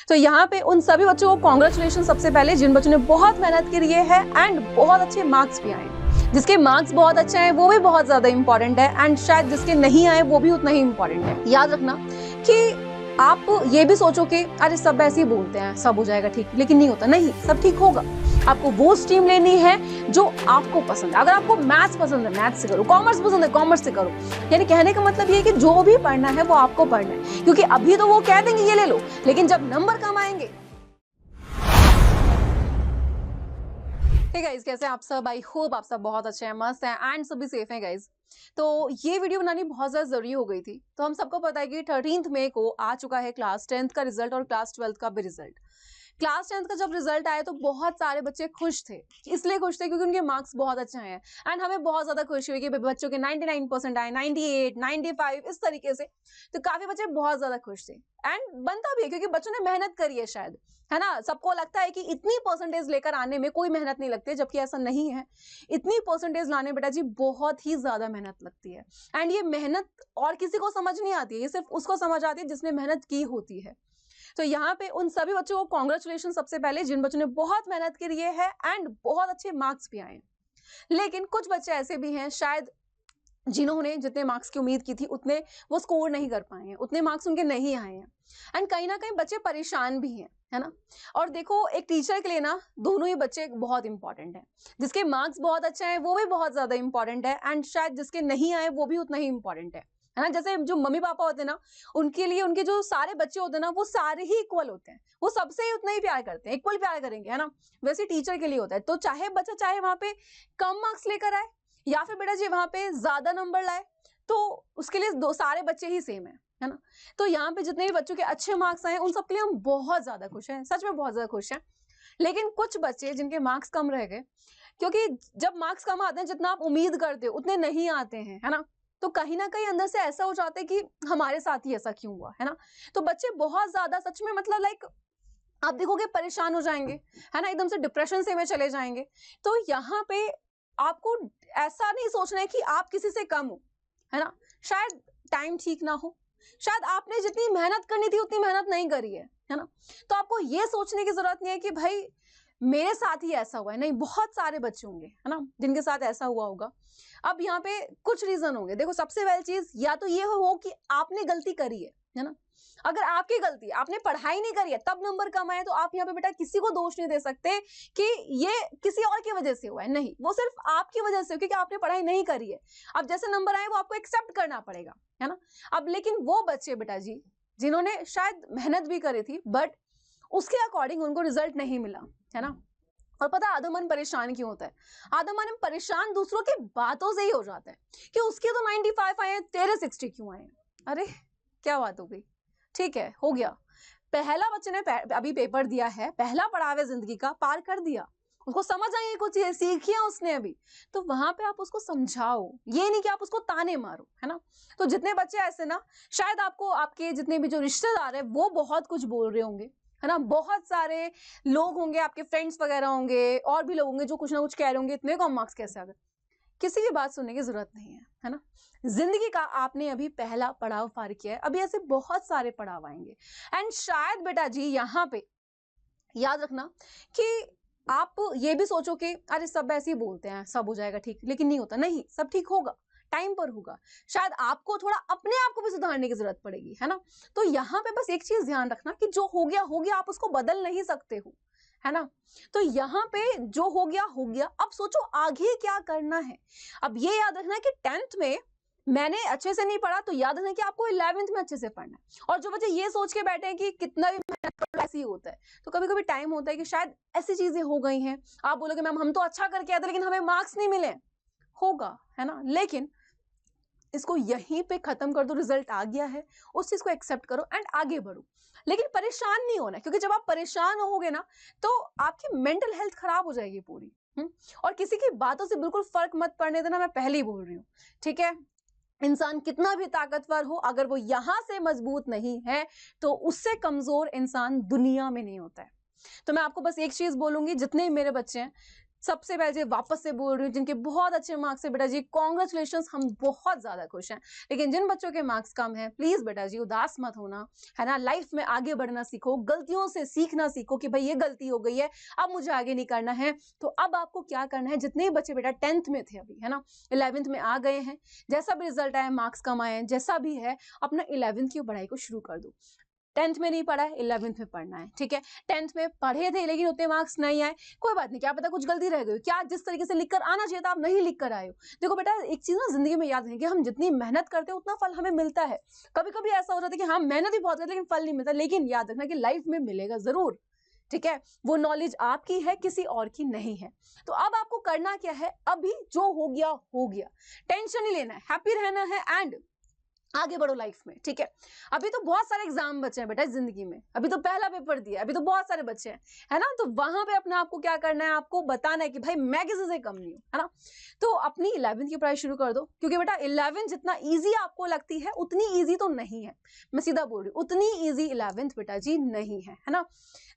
तो यहाँ पे उन सभी बच्चों को कॉन्ग्रेचुलेशन सबसे पहले, जिन बच्चों ने बहुत मेहनत करी है एंड बहुत अच्छे मार्क्स भी आए। जिसके मार्क्स बहुत अच्छे हैं वो भी बहुत ज्यादा इंपॉर्टेंट है, एंड शायद जिसके नहीं आए वो भी उतना ही इंपॉर्टेंट है। याद रखना कि आप ये भी सोचो कि अरे सब ऐसे ही बोलते हैं, सब हो जाएगा ठीक, लेकिन नहीं होता। नहीं, सब ठीक होगा। आपको वो स्ट्रीम लेनी है जो आपको पसंद है। अगर आपको मैथ्स पसंद है, मैथ्स से करो। कॉमर्स पसंद है, कॉमर्स से करो। यानी कहने का मतलब ये है कि जो भी पढ़ना है वो आपको पढ़ना है, क्योंकि अभी तो वो कह देंगे ये ले लो, लेकिन जब नंबर कम आएंगे। हे गाइस, कैसे आप सब? आई होप आप सब बहुत अच्छे हैं, मस्त हैं एंड सभी सेफ हैं गाइस। तो ये वीडियो बनानी बहुत ज्यादा जरूरी हो गई थी। तो हम सबको पता है कि 13 मई को आ चुका है क्लास 10th का रिजल्ट और क्लास 12th का भी रिजल्ट। क्लास 10th का जब रिजल्ट आया तो बहुत सारे बच्चे खुश थे। इसलिए खुश थे क्योंकि उनके मार्क्स बहुत अच्छे आए हैं, एंड हमें बहुत ज्यादा खुशी हुई कि बच्चों के 99% आए, 98, 95 इस तरीके से। तो काफी बच्चे बहुत ज्यादा खुश थे, एंड बनता भी है क्योंकि बच्चों ने मेहनत करी है शायद, है ना। सबको लगता है कि इतनी परसेंटेज लेकर आने में कोई मेहनत नहीं लगती, जबकि ऐसा नहीं है। इतनी परसेंटेज लाने बेटा जी बहुत ही ज्यादा मेहनत लगती है, एंड ये मेहनत और किसी को समझ नहीं आती है, ये सिर्फ उसको समझ आती है जिसने मेहनत की होती है। तो यहाँ पे उन सभी बच्चों को कॉन्ग्रेचुलेशन सबसे पहले, जिन बच्चों ने बहुत मेहनत करी है एंड बहुत अच्छे मार्क्स भी आए। लेकिन कुछ बच्चे ऐसे भी हैं शायद जिन्होंने जितने मार्क्स की उम्मीद की थी उतने वो स्कोर नहीं कर पाए हैं, उतने मार्क्स उनके नहीं आए हैं, एंड कहीं ना कहीं बच्चे परेशान भी हैं, है ना। और देखो, एक टीचर के लिए ना दोनों ही बच्चे बहुत इंपॉर्टेंट हैं। जिसके मार्क्स बहुत अच्छे हैं वो भी बहुत ज्यादा इंपॉर्टेंट है, एंड शायद जिसके नहीं आए वो भी उतना ही इंपॉर्टेंट है ना। जैसे जो मम्मी पापा होते हैं ना, उनके लिए उनके जो सारे बच्चे होते हैं ना वो सारे ही इक्वल होते हैं, वो सबसे ही उतना ही प्यार करते हैं, इक्वल प्यार करेंगे, है ना। वैसे टीचर के लिए होता है। तो चाहे बच्चा चाहे वहां पे कम मार्क्स लेकर आए या फिर बेटा जी वहां पे ज्यादा नंबर लाए, तो उसके लिए दो सारे बच्चे ही सेम है ना। तो यहाँ पे जितने भी बच्चों के अच्छे मार्क्स आए उन सबके लिए हम बहुत ज्यादा खुश हैं, सच में बहुत ज्यादा खुश हैं। लेकिन कुछ बच्चे जिनके मार्क्स कम रह गए, क्योंकि जब मार्क्स कम आते हैं जितना आप उम्मीद करते हो उतने नहीं आते हैं, है ना। तो कहीं ना कहीं अंदर से ऐसा हो जाता है कि हमारे साथ ही ऐसा क्यों हुआ, है ना। तो बच्चे बहुत ज्यादा सच में मतलब लाइक आप देखोगे परेशान हो जाएंगे, है ना, एकदम से डिप्रेशन से में चले जाएंगे। तो यहाँ पे आपको ऐसा नहीं सोचना है कि आप किसी से कम हो, है ना। शायद टाइम ठीक ना हो, शायद आपने जितनी मेहनत करनी थी उतनी मेहनत नहीं करी है ना। तो आपको ये सोचने की जरूरत नहीं है कि भाई मेरे साथ ही ऐसा हुआ है। नहीं, बहुत सारे बच्चे होंगे, है ना, जिनके साथ ऐसा हुआ होगा। अब यहाँ पे कुछ रीजन होंगे। देखो, सबसे पहली चीज या तो ये हो कि आपने गलती करी है ना। अगर आपकी गलती, आपने पढ़ाई नहीं करी है तब नंबर कम आए, तो आप यहाँ पे बेटा किसी को दोष नहीं दे सकते कि ये किसी और की वजह से हुआ है। नहीं, वो सिर्फ आपकी वजह से, क्योंकि आपने पढ़ाई नहीं करी है। अब जैसे नंबर आए वो आपको एक्सेप्ट करना पड़ेगा, है ना। अब लेकिन वो बच्चे बेटा जी जिन्होंने शायद मेहनत भी करी थी बट उसके अकॉर्डिंग उनको रिजल्ट नहीं मिला, है ना। और पता है आधा मन परेशान क्यों होता है? आधा मन परेशान दूसरों की बातों से ही हो जाता है कि उसके तो 95 आए, तेरे 60 क्यों आए। अरे क्या बात हो गई? ठीक है, हो गया। पहला बच्चे ने अभी पेपर दिया है, पहला पड़ाव है जिंदगी का, पार कर दिया, उसको समझ आई कुछ चीजें सीखिया उसने अभी। तो वहां पे आप उसको समझाओ, ये नहीं कि आप उसको ताने मारो, है ना। तो जितने बच्चे ऐसे ना, शायद आपको आपके जितने भी जो रिश्तेदार है वो बहुत कुछ बोल रहे होंगे, है ना। बहुत सारे लोग होंगे, आपके फ्रेंड्स वगैरह होंगे, और भी लोग होंगे जो कुछ ना कुछ कह रहे होंगे, इतने कम मार्क्स कैसे आ गए। किसी की बात सुनने की जरूरत नहीं है ना। जिंदगी का आपने अभी पहला पड़ाव पार किया है, अभी ऐसे बहुत सारे पड़ाव आएंगे। एंड शायद बेटा जी यहाँ पे याद रखना कि आप ये भी सोचो कि अरे सब ऐसे ही बोलते हैं, सब हो जाएगा ठीक, लेकिन नहीं होता। नहीं, सब ठीक होगा, टाइम पर होगा। शायद आपको थोड़ा अपने आप को भी सुधारने की जरूरत पड़ेगी, है ना। तो यहाँ पे बस एक चीज ध्यान रखना कि जो हो गया हो गया, आप उसको बदल नहीं सकते हो, है ना। तो यहाँ पे जो हो गया, अब सोचो आगे क्या करना है। अब ये याद रखना कि 10th में मैंने अच्छे से नहीं पढ़ा, तो याद रखना कि आपको 11th में अच्छे से पढ़ना है। और जो बच्चे ये सोच के बैठे हैं कि कितना भी मेहनत कर लो ऐसे ही होता है, तो कभी कभी टाइम होता है कि शायद ऐसी चीजें हो गई हैं, आप बोलोगे मैम हम तो अच्छा करके आए थे लेकिन हमें मार्क्स नहीं मिले। होगा, है ना। लेकिन इसको यहीं पे खत्म कर दो, रिजल्ट आ गया है, उस चीज को एक्सेप्ट करो एंड आगे बढ़ो। लेकिन परेशान नहीं होना, क्योंकि जब आप परेशान होगे ना तो आपकी मेंटल हेल्थ खराब हो जाएगी पूरी। और किसी की बातों से बिल्कुल फर्क मत पड़ने देना, मैं पहले ही बोल रही हूँ, ठीक है। इंसान कितना भी ताकतवर हो, अगर वो यहां से मजबूत नहीं है तो उससे कमजोर इंसान दुनिया में नहीं होता है। तो मैं आपको बस एक चीज बोलूंगी, जितने मेरे बच्चे हैं सबसे पहले वापस से बोल रही हूँ, जिनके बहुत अच्छे मार्क्स है बेटा जी, कॉन्ग्रेचुलेशन, हम बहुत ज्यादा खुश हैं। लेकिन जिन बच्चों के मार्क्स कम है, प्लीज बेटा जी उदास मत होना, है ना। लाइफ में आगे बढ़ना सीखो, गलतियों से सीखना सीखो कि भाई ये गलती हो गई है, अब मुझे आगे नहीं करना है। तो अब आपको क्या करना है, जितने भी बच्चे बेटा 10th में थे अभी, है ना, 11th में आ गए हैं, जैसा भी रिजल्ट आए, मार्क्स कम आए, जैसा भी है, अपना 11th की पढ़ाई को शुरू कर दो। 10th में नहीं पढ़ा है, 11th में पढ़ना है, ठीक है। 10th में पढ़े थे लेकिन उतने मार्क्स नहीं आए, कोई बात नहीं, क्या पता कुछ गलती रह गई, क्या जिस तरीके से लिखकर आना चाहिए था आप नहीं लिख कर आए हो। देखो बेटा, एक चीज ना जिंदगी में याद रखें कि हम जितनी मेहनत करते हैं उतना फल हमें मिलता है। कभी कभी ऐसा हो जाता है कि हाँ मेहनत भी बहुत करते लेकिन फल नहीं मिलता, लेकिन याद रखना कि लाइफ में मिलेगा जरूर, ठीक है। वो नॉलेज आपकी है, किसी और की नहीं है। तो अब आपको करना क्या है, अभी जो हो गया, टेंशन नहीं लेना है, हैप्पी रहना है एंड आगे बढ़ो लाइफ में, ठीक है। अभी तो बहुत सारे एग्जाम बचे हैं बेटा जिंदगी में, अभी तो पहला पेपर दिया, अभी तो बहुत सारे बच्चे हैं, है ना। तो वहां पे अपने आप को क्या करना है, आपको बताना है कि भाई मैं किसी से कम नहीं हूं, है ना। तो अपनी 11th की पढ़ाई शुरू कर दो, क्योंकि बेटा 11th जितना इजी आपको लगती है उतनी इजी तो नहीं है, मैं सीधा बोल रही हूँ, उतनी इजी 11th बेटा जी नहीं है ना।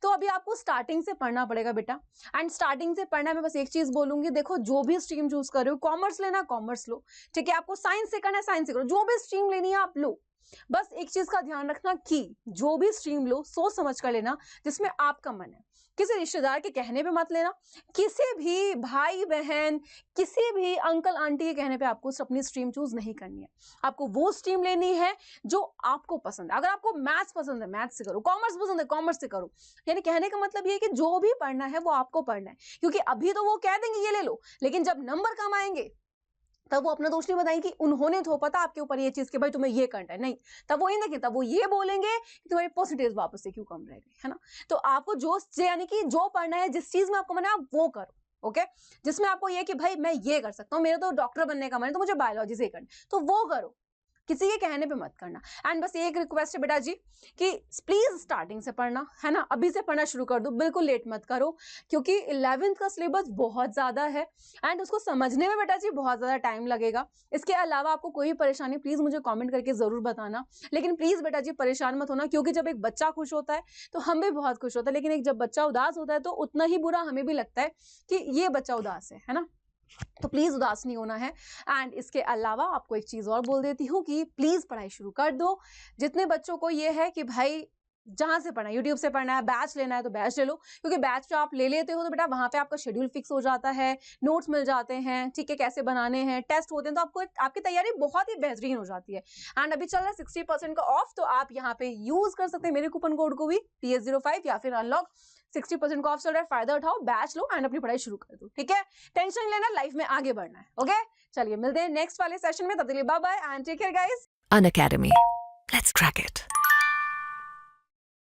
तो अभी आपको स्टार्टिंग से पढ़ना पड़ेगा बेटा, एंड स्टार्टिंग से पढ़ना, मैं बस एक चीज बोलूंगी, देखो जो भी स्ट्रीम चूज कर रहे हो, कॉमर्स लेना कॉमर्स लो, ठीक है। आपको साइंस से करना है साइंस से करो, जो भी स्ट्रीम लेनी है आप लो। बस एक चीज का ध्यान रखना कि जो भी स्ट्रीम लो सोच समझ कर लेना, जिसमें आपका मन है। किसी रिश्तेदार के कहने पे मत लेना, किसी भी भाई बहन, किसी भी अंकल आंटी के कहने पे आपको अपनी स्ट्रीम चूज नहीं करनी है। आपको वो स्ट्रीम लेनी है जो आपको पसंद है। अगर आपको मैथ्स पसंद है मैथ्स से करो, कॉमर्स पसंद है कॉमर्स से करो। यानी कहने का मतलब ये है कि जो भी पढ़ना है वो आपको पढ़ना है, क्योंकि अभी तो वो कह देंगे ये ले लो, लेकिन जब नंबर कम आएंगे तब वो अपना दोष नहीं बताएंगे कि उन्होंने थोपा था आपके ऊपर ये चीज कि भाई तुम्हें ये करना है, नहीं। तब वो ये देखें, तब वो ये बोलेंगे कि तुम्हारे परसेंटेज वापस से क्यों कम रह गए, है ना। तो आपको जो यानी कि जो पढ़ना है, जिस चीज में आपको मन है आप वो करो, ओके। जिसमें आपको ये कि भाई मैं ये कर सकता हूँ, मेरा तो डॉक्टर बनने का मन है तो मुझे बायोलॉजी से करना, तो वो करो, किसी के कहने पे मत करना। एंड बस एक रिक्वेस्ट है बेटा जी कि प्लीज स्टार्टिंग से पढ़ना, है ना, अभी से पढ़ना शुरू कर दो, बिल्कुल लेट मत करो, क्योंकि 11th का सिलेबस बहुत ज्यादा है एंड उसको समझने में बेटा जी बहुत ज्यादा टाइम लगेगा। इसके अलावा आपको कोई भी परेशानी प्लीज मुझे कमेंट करके जरूर बताना, लेकिन प्लीज बेटा जी परेशान मत होना, क्योंकि जब एक बच्चा खुश होता है तो हम भी बहुत खुश होता है, लेकिन एक जब बच्चा उदास होता है तो उतना ही बुरा हमें भी लगता है कि ये बच्चा उदास है ना। तो प्लीज उदास नहीं होना है। एंड इसके अलावा आपको एक चीज और बोल देती हूँ कि प्लीज पढ़ाई शुरू कर दो। जितने बच्चों को ये है कि भाई जहां से पढ़ना है, यूट्यूब से पढ़ना है, बैच लेना है तो बैच ले लो, क्योंकि बैच जो आप ले लेते हो तो बेटा वहां पे आपका शेड्यूल फिक्स हो जाता है, नोट्स मिल जाते हैं, ठीक है, कैसे बनाने हैं, टेस्ट होते हैं, तो आपको आपकी तैयारी बहुत ही बेहतरीन हो जाती है। एंड अभी चल रहा है 60% का ऑफ, तो आप यहाँ पे यूज कर सकते हैं मेरे कूपन कोड को भी TS05 या फिर अनलॉक, 60% का ऑफ चल रहा है, फायदा उठाओ, बैच लो एंड अपनी पढ़ाई शुरू कर दो, ठीक है। टेंशन लेना, लाइफ में आगे बढ़ना है, ओके। चलिए मिलते हैं नेक्स्ट वाले सेशन में, तब तक के लिए bye bye and take care guys. An Academy. Let's crack it.